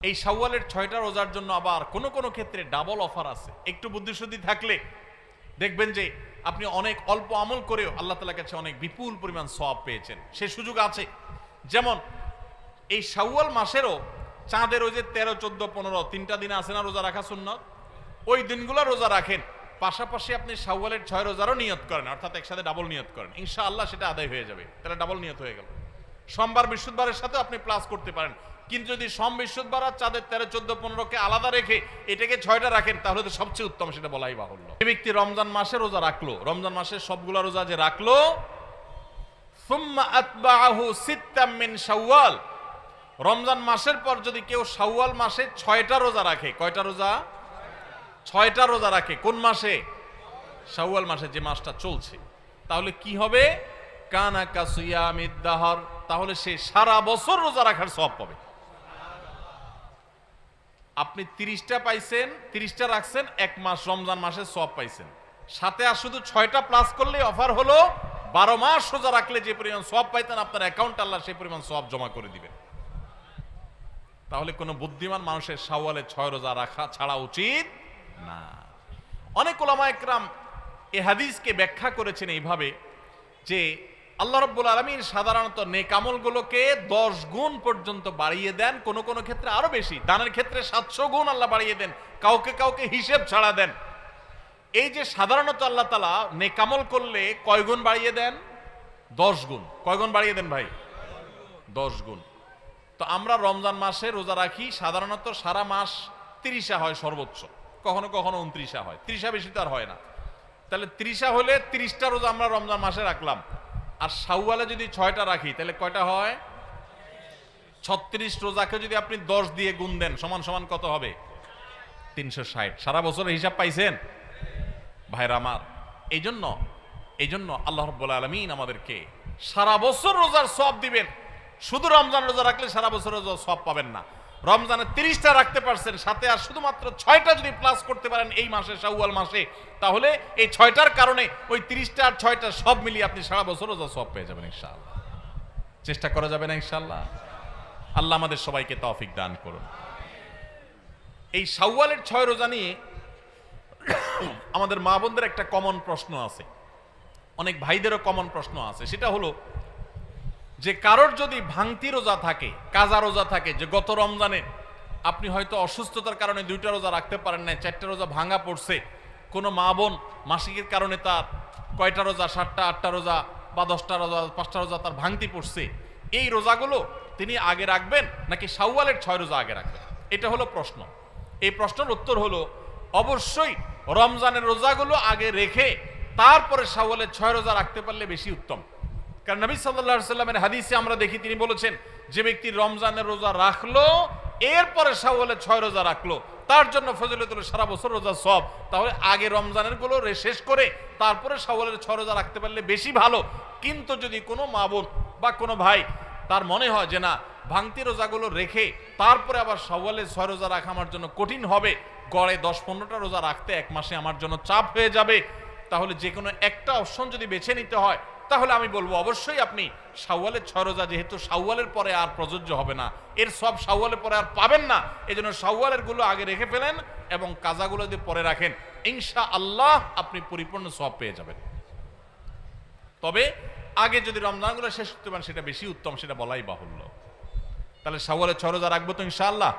এই শাওয়ালের 6টা রোজার জন্য আবার কোনো কোনো ক্ষেত্রে ডাবল অফার আছে। একটু বুদ্ধিশুদ্ধি থাকলে দেখবেন যে আপনি অনেক অল্প আমল করেও আল্লাহ তাআলার কাছে অনেক বিপুল পরিমাণ সওয়াব পেয়েছেন, সে সুযোগ আছে। যেমন এই শাওয়াল মাসেরও চাঁদের ওই যে 13, 14, 15 তিনটা দিন আছে না রোজা রাখা সুন্নাত, ওই দিনগুলো রোজা রাখেন, পাশাপাশি আপনি শাওয়ালের 6 রোজারও নিয়ত করেন, অর্থাৎ একসাথে ডাবল নিয়ত করেন, ইনশাআল্লাহ সেটা আদায় হয়ে যাবে। তাহলে ডাবল নিয়ত হয়ে গেল। সোমবার বৃহস্পতিবারের সাথে আপনি প্লাস করতে পারেন, কিন্তু যদি সোম বৃহস্পতিবার আর চাঁদের 13, 14, 15কে আলাদা রেখে এটাকে 6টা রাখেন তাহলে তো সবচেয়ে উত্তম, সেটা বলাই বাহুল্য। যে ব্যক্তি রমজান মাসে রোজা রাখলো, রমজান মাসের সবগুলা রোজা যে রাখলো, সুম্মা আতবাআহু সিত্তাম মিন শাওয়াল, রমজান মাসের পর যদি কেউ শাওয়াল মাসে 6টা রোজা রাখে, কয়টা রোজা? 6টা রোজা রাখে। কোন মাসে? শাওয়াল মাসে, যে মাসটা চলছে। তাহলে কি হবে? কানা কাসিয়ামিদ দাহর, তাহলে সে সারা বছর রোজা রাখার সওয়াব পাবে। আপনি 30টা পাইছেন, 30টা রাখছেন, এক মাস রমজান মাসের সওয়াব পাইছেন, সাথে আর শুধু 6টা প্লাস করলে অফার হলো 12 মাস রোজা রাখলে যে পরিমাণ সওয়াব পাইতেন আপনার অ্যাকাউন্টে আল্লাহ সেই পরিমাণ সওয়াব জমা করে দিবেন। তাহলে কোনো বুদ্ধিমান মানুষের শাওয়ালে 6 রোজা রাখা ছাড়া উচিত না। অনেক উলামা একরাম এই হাদিসকে ব্যাখ্যা করেছেন এইভাবে যে আল্লাহ রাব্বুল আলামিন সাধারণত নেক আমলগুলোকে 10 গুণ পর্যন্ত বাড়িয়ে দেন, কোন কোন ক্ষেত্রে আরো বেশি, দানের ক্ষেত্রে 700 গুণ আল্লাহ বাড়িয়ে দেন, কাউকে কাউকে হিসেব ছাড়া দেন। এই যে সাধারণত আল্লাহ তাআলা নেক আমল করলে কয় গুণ বাড়িয়ে দেন? 10 গুণ। কয় গুণ বাড়িয়ে দেন ভাই? 10 গুণ। তো আমরা রমজান মাসে রোজা রাখি, সাধারণত সারা মাস 30 হয় সর্বোচ্চ, কখনো কখনো 29 হয়, 30 বেশি তো আর হয় না। তাহলে 30 হলে 30টা রোজা আমরা রমজান মাসে রাখলাম, আর শাওয়ালে যদি 6টা রাখি তাহলে কয়টা হয়? 36 রোজাকে যদি আপনি 10 দিয়ে গুণ দেন সমান সমান কত হবে? 360। সারা বছরের হিসাব পাইছেন ভাইরা আমার? এই জন্য আল্লাহ রাব্বুল আলামিন আমাদেরকে সারা বছর রোজার সওয়াব দিবেন। শুধু রমজান রোজা রাখলে সারা বছর রোজার সওয়াব পাবেন না। রমজানে 30টা রাখতে পারছেন, সাথে আর শুধুমাত্র 6টা যদি প্লাস করতে পারেন এই মাসে, শাওয়াল মাসে, তাহলে এই 6টার কারণে ওই 30টা আর 6টা সব মিলিয়ে আপনি সারা বছর রোজা সওয়াব পেয়ে যাবেন ইনশাআল্লাহ। চেষ্টা করা যাবে না ইনশাআল্লাহ? আল্লাহ আমাদের সবাইকে তৌফিক দান করুন। এই শাওয়ালের 6 রোজা নিয়ে আমাদের মা বোনদের একটা কমন প্রশ্ন আছে, অনেক ভাইদেরও কমন প্রশ্ন আছে। সেটা হলো যে কারোর যদি ভাঙতি রোজা থাকে, কাজা রোজা থাকে, যে গত রমজানে আপনি হয়তো অসুস্থতার কারণে 2টা রোজা রাখতে পারেন না, 4টা রোজা ভাঙা পড়ছে, কোনো মা বোন মাসিকের কারণে তার কয়টা রোজা, 7টা 8টা রোজা বা 10টা রোজা 5টা রোজা তার ভাঙতি পড়ছে, এই রোজাগুলো তিনি আগে রাখবেন নাকি শাওয়ালের 6 রোজা আগে রাখবেন? এটা হলো প্রশ্ন। এই প্রশ্নের উত্তর হলো অবশ্যই রমজানের রোজাগুলো আগে রেখে তারপরে শাওয়ালের 6 রোজা রাখতে পারলে বেশি উত্তম। কারণ নবী সাল্লাল্লাহু আলাইহি সাল্লামের হাদিসে আমরা দেখি তিনি বলেছেন, যে ব্যক্তি রমজানের রোজা রাখলো এরপরে শাওয়ালের 6 রোজা রাখলো তার জন্য ফজিলত হলো সারা বছর রোজা সওয়াব। তাহলে আগে রমজানের গুলো শেষ করে তারপরে শাওয়ালের 6 রোজা রাখতে পারলে বেশি ভালো। কিন্তু যদি কোনো মা বোন বা কোনো ভাই তার মনে হয় যে না, ভাঙতি রোজাগুলো রেখে তারপরে আবার শাওয়ালের 6 রোজা রাখা আমার জন্য কঠিন হবে, গড়ে 10-15টা রোজা রাখতে এক মাসে আমার জন্য চাপ হয়ে যাবে, তাহলে যে কোনো একটা অপশন যদি বেছে নিতে হয় তাহলে আমি বলবো অবশ্যই আপনি শাওয়ালের 6 রোজা, যেহেতু শাওয়ালের পরে আর প্রযোজ্য হবে না, এর সব শাওয়ালের পরে আর পাবেন না, এই জন্য শাওয়ালের গুলো আগে রেখে ফেলেন এবং কাজাগুলো যদি পরে রাখেন ইনশাআল্লাহ আপনি পরিপূর্ণ সওয়াব পেয়ে যাবেন। তবে আগে যদি রমজানগুলো শেষ করতে পারেন সেটা বেশি উত্তম, সেটা বলাই বাহুল্য। তাহলে শাওয়ালের 6 রোজা রাখবো তো ইনশাআল্লাহ?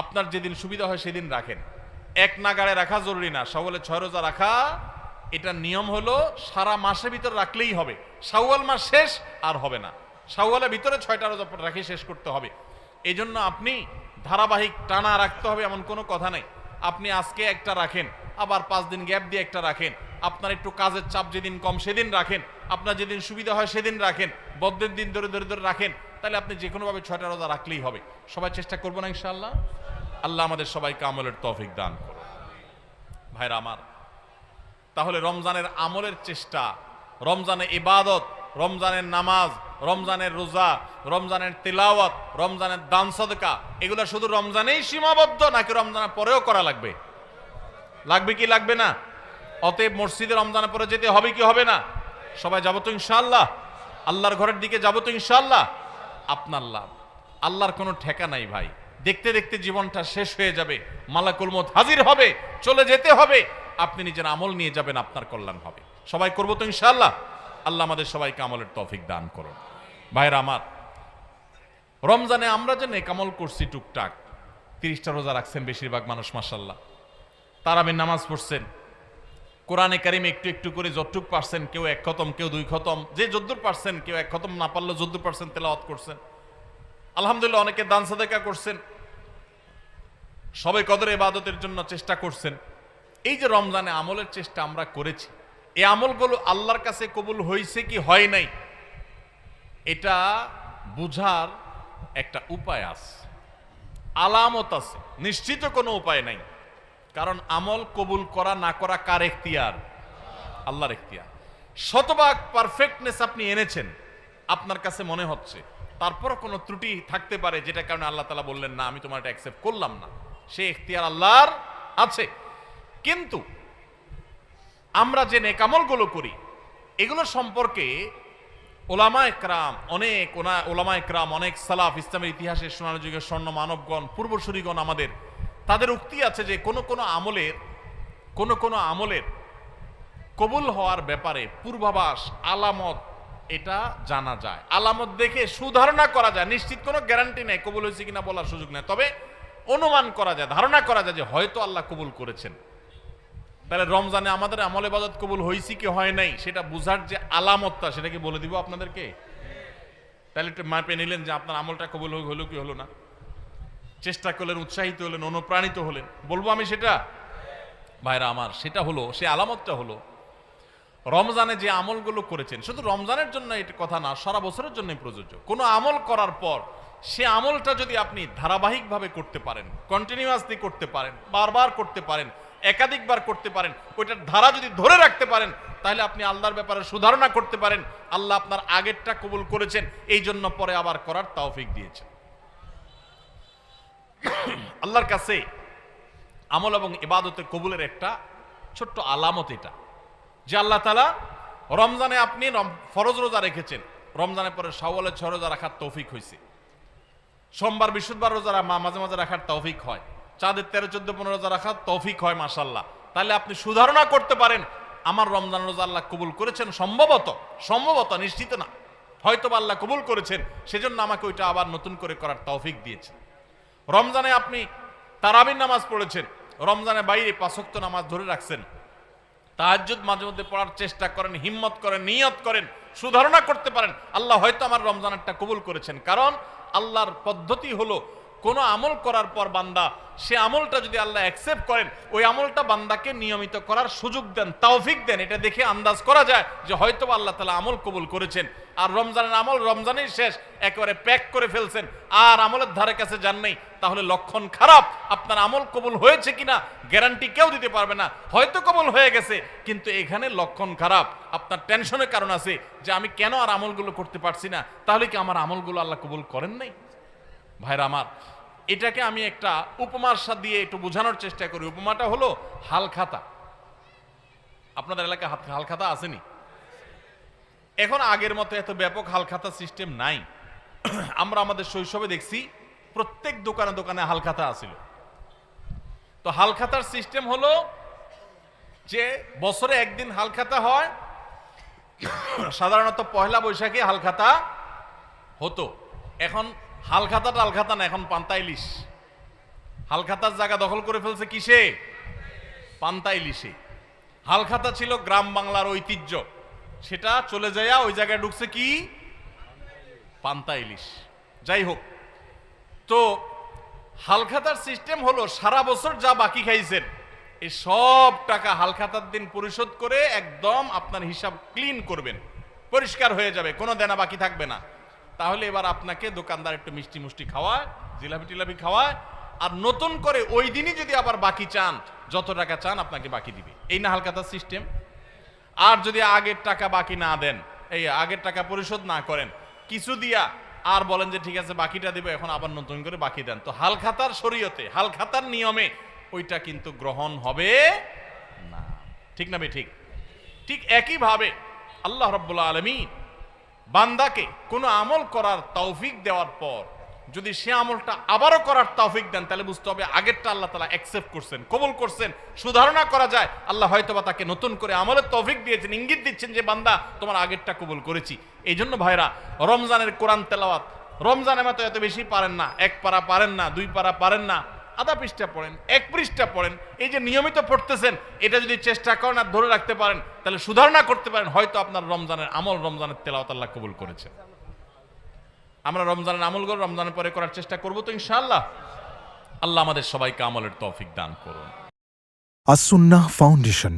আপনার যেদিন সুবিধা হয় সেদিন রাখেন, এক নাগাড়ে রাখা জরুরি না। শাওয়ালের 6 রোজা রাখা এটা নিয়ম হলো সারা মাসের ভিতর রাখলেই হবে, শাওয়াল মাস শেষ আর হবে না, শাওয়ালের ভিতরে 6টা রোজা রাখে শেষ করতে হবে। এই জন্য আপনি ধারাবাহিক টানা রাখতে হবে এমন কোনো কথা নেই। আপনি আজকে একটা রাখেন, আবার 5 দিন গ্যাপ দিয়ে একটা রাখেন, আপনার একটু কাজের চাপ যেদিন কম সেদিন রাখেন, আপনার যেদিন সুবিধা হয় সেদিন রাখেন, বদ্ধের দিন ধরে ধরে ধরে রাখেন, তাহলে আপনি যে কোনোভাবে 6টা রোজা রাখলেই হবে। সবাই চেষ্টা করবো না ইনশাআল্লাহ? আল্লাহ আমাদের সবাইকে আমলের তৌফিক দান করুন। ভাইরা আমার, তাহলে রমজানের আমলের চেষ্টা, রমজানের ইবাদত, রমজানের নামাজ, রমজানের রোজা, রমজানের তিলাওয়াত, রমজানের দান সদকা, এগুলো শুধু রমজানেই সীমাবদ্ধ নাকি রমজানের পরেও করা লাগবে? লাগবে কি লাগবে না? অতএব মসজিদে রমজানের পরে যেতে হবে কি হবে না? সবাই যাবো তো ইনশাআল্লাহ? আল্লাহর ঘরের দিকে যাবো তো ইনশাআল্লাহ? আপনার লাভ, আল্লাহর কোনো ঠেকা নাই ভাই। দেখতে দেখতে জীবনটা শেষ হয়ে যাবে, মালাকুল মউত হাজির হবে, চলে যেতে হবে, আপনি নিজের আমল নিয়ে যাবেন, আপনার কল্যাণ হবে। সবাই করবো তো ইনশাআল্লাহ? আল্লাহ আমাদের সবাইকে আমলের তৌফিক দান করুন। ভাইরা আমার, রমজানে আমরা যে নেক আমল করছি টুকটাক, 30টা রোজা রাখছেন বেশিরভাগ মানুষ মাশাআল্লাহ, তারাবির নামাজ পড়ছেন, কোরআনে কারিম একটু একটু করে যতটুক পারছেন, কেউ 1 খতম, কেউ 2 খতম, যে যদ্দুর পারছেন, কেউ 1 খতম না পারলে যদ্দুর পারছেন তেলাওয়াত করছেন, আলহামদুলিল্লাহ। অনেকে দান সাদাকা করছেন, সবাই কদর ইবাদতের জন্য চেষ্টা করছেন। এই যে রমজানে আমলের চেষ্টা আমরা করেছি, এই আমলগুলো আল্লাহর কাছে কবুল হয়েছে কি হয় নাই, এটা বুঝার একটা উপায় আছে, আলামত আছে, নিশ্চিত কোনো উপায় নাই। কারণ আমল কবুল করা না করা কার এখতিয়ার? আল্লাহর এখতিয়ার। শতভাগ পারফেক্টনেস আপনি এনেছেন, আপনার কাছে মনে হচ্ছে, তারপরও কোনো ত্রুটি থাকতে পারে, যেটা কারণে আল্লাহ তাআলা বললেন না আমি তোমার এটা অ্যাকসেপ্ট করলাম না, সে এখতিয়ার আল্লাহর আছে। কিন্তু আমরা যে নেক আমলগুলো করি, এগুলো সম্পর্কে ওলামা একরাম অনেক সালাফ, ইসলামের ইতিহাসের সোনালী যুগের স্বর্ণ মানবগণ, পূর্বসূরীগণ আমাদের, তাদের উক্তি আছে যে কোন কোন আমলের কবুল হওয়ার ব্যাপারে পূর্বাভাস, আলামত, এটা জানা যায়। আলামত দেখে সুধারণা করা যায়, নিশ্চিত কোনো গ্যারান্টি নেই কবুল হয়েছে কিনা বলার সুযোগ নেই, তবে অনুমান করা যায়, ধারণা করা যায় যে হয়তো আল্লাহ কবুল করেছেন। তাহলে রমজানে আমাদের আমল ইবাদত কবুল হয়েছে কি হয় নাই, সেটা বুঝার যে আলামতটা, সেটা কি বলে দিব আপনাদেরকে? তাহলে একটু মাপে নিলেন যে আপনার আমলটা কবুল হলো কি হলো না, চেষ্টা করলেন, উৎসাহিত হলেন, অনুপ্রাণিত হলেন। বলবো আমি সেটা? ভাইরা আমার, সেটা হলো, সে আলামতটা হলো রমজানে যে আমলগুলো করেছেন, শুধু রমজানের জন্য এটা কথা না, সারা বছরের জন্যই প্রযোজ্য। কোনো আমল করার পর সে আমলটা যদি আপনি ধারাবাহিকভাবে করতে পারেন, কন্টিনিউয়াসলি করতে পারেন, বারবার করতে পারেন, একাধিকবার করতে পারেন, ওইটার ধারা যদি ধরে রাখতে পারেন, তাহলে আপনি আল্লাহর ব্যাপারে সুধারণা করতে পারেন, আল্লাহ আপনার আগেরটা কবুল করেছেন, এই জন্য পরে আবার করার তৌফিক দিয়েছেন। আল্লাহর কাছে আমল এবং ইবাদতের কবুলের একটা ছোট্ট আলামত এটা, যে আল্লাহ তাআলা রমজানে আপনি ফরজ রোজা রেখেছেন, রমজানের পরে শাওয়ালের 6 রোজা রাখার তৌফিক হয়েছে, সোমবার বৃহস্পতিবার রোজা মাঝে মাঝে রাখার তৌফিক হয়, চাঁদের 13, 14, 15 রোজা রাখার তৌফিক হয় মাশাআল্লাহ। তাহলে আপনি সুধারণা করতে পারেন আমার রমজান রোজা আল্লাহ কবুল করেছেন, সম্ভবত, নিশ্চিত না, হয়তো আল্লাহ কবুল করেছেন, সেজন্য আমাকে ওইটা আবার নতুন করে করার তৌফিক দিয়েছেন। রমজানে আপনি তারাবির নামাজ পড়েছেন, রমজানের বাইরে 5 ওয়াক্ত নামাজ ধরে রাখছেন, তাহাজ্জুদ মাঝে মধ্যে পড়ার চেষ্টা করেন, হিম্মত করেন, নিয়ত করেন, সুধারণা করতে পারেন আল্লাহ হয়তো আমার রমজানেরটা কবুল করেছেন। কারণ আল্লাহর পদ্ধতি হলো কোন আমল করার পর বান্দা সে আমলটা যদি আল্লাহ অ্যাকসেপ্ট করেন, ওই আমলটা বান্দাকে নিয়মিত করার সুযোগ দেন, তৌফিক দেন। এটা দেখে আন্দাজ করা যায় যে হয়তো আল্লাহ তাআলা আমল কবুল করেছেন। আর রমজানের আমল রমজানেই শেষ, একেবারে প্যাক করে ফেলছেন, আর আমলের ধারে কাছে যান নাই, তাহলে লক্ষণ খারাপ। আপনার আমল কবুল হয়েছে কিনা গ্যারান্টি কেউ দিতে পারবে না, হয়তো কবুল হয়ে গেছে, কিন্তু এখানে লক্ষণ খারাপ। আপনার টেনশনের কারণ আছে যে আমি কেন আর আমলগুলো করতে পারছি না, তাহলে কি আমার আমলগুলো আল্লাহ কবুল করেন নাই? ভাইরা আমার, এটাকে আমি একটা উপমার সাথে দিয়ে একটু বোঝানোর চেষ্টা করি। উপমাটা হলো হালখাতা। আপনাদের এলাকায় হালখাতা আসেনি? এখন আগের মতো এত ব্যাপক হালখাতা সিস্টেম নাই। আমরা আমাদের শৈশবে দেখছি প্রত্যেক দোকানে দোকানে হালখাতা আছিল। তো হালখাতার সিস্টেম হলো যে বছরে একদিন হালখাতা হয়, সাধারণত পহেলা বৈশাখে হালখাতা হতো। এখন হালখাতা না, এখন পান্তা ইলিশ। হালখাতার জায়গা দখল করে ফেলছে কিসে? পান্তা ইলিশে। হালখাতা ছিল গ্রাম বাংলার ঐতিহ্য, সেটা চলে যায় ওই জায়গায় ঢুকছে কি? পান্তা ইলিশ। যাই হোক, তো হালখাতার সিস্টেম হলো সারা বছর যা বাকি খাইছেন এই সব টাকা হালখাতার দিন পরিশোধ করে একদম আপনার হিসাব ক্লিন করবেন, পরিষ্কার হয়ে যাবে, কোনো দেনা বাকি থাকবে না। তাহলে এবার আপনাকে দোকানদার একটু মিষ্টি মুষ্টি খাওয়ায়, জিলাপি টিলাপি খাওয়ায়, আর নতুন করে ওই দিনই যদি আবার বাকি চান, যত টাকা চান আপনাকে বাকি দিবে। এই না হালখাতার সিস্টেম? আর যদি আগের টাকা বাকি না দেন, এই আগের টাকা পরিশোধ না করেন, কিছু দিয়া আর বলেন যে ঠিক আছে বাকিটা দিব, এখন আবার নতুন করে বাকি দেন, তো হালখাতার শরীয়তে, হালখাতার নিয়মে ওইটা কিন্তু গ্রহণ হবে না। ঠিক না? ঠিক। ঠিক একইভাবে আল্লাহ রাব্বুল আলামিন বান্দাকে কোনো আমল করার তৌফিক দেওয়ার পর যদি সে আমলটা আবারও করার তৌফিক দেন, তাহলে বুঝতে হবে আগেরটা আল্লাহ তাআলা অ্যাকসেপ্ট করছেন, কবুল করছেন। সুধারণা করা যায় আল্লাহ হয়তোবা তাকে নতুন করে আমলের তৌফিক দিয়েছেন, ইঙ্গিত দিচ্ছেন যে বান্দা তোমার আগেরটা কবুল করেছি। এই জন্য ভাইরা, রমজানের কোরআন তেলাওয়াত, রমজানের মতো এত বেশি পারেন না, 1 পারা পারেন না, 2 পারা পারেন না, আধা পৃষ্ঠা পড়েন, 1 পৃষ্ঠা পড়েন। এই যে নিয়মিত পড়তেছেন, এটা যদি চেষ্টা করেন আর ধরে রাখতে পারেন, তাহলে সুধারণা করতে পারেন হয়তো আপনার রমজানের আমল, রমজানের তেলাওয়াত আল্লাহ কবুল করেছে। আমরা রমজানের আমলগুলো রমজানের পরে করার চেষ্টা করব তো ইনশাআল্লাহ। আল্লাহ আমাদের সবাইকে আমলের তৌফিক দান করুন। আস-সুন্নাহ ফাউন্ডেশন,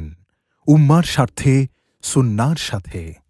উম্মার স্বার্থে সুন্নাহর সাথে।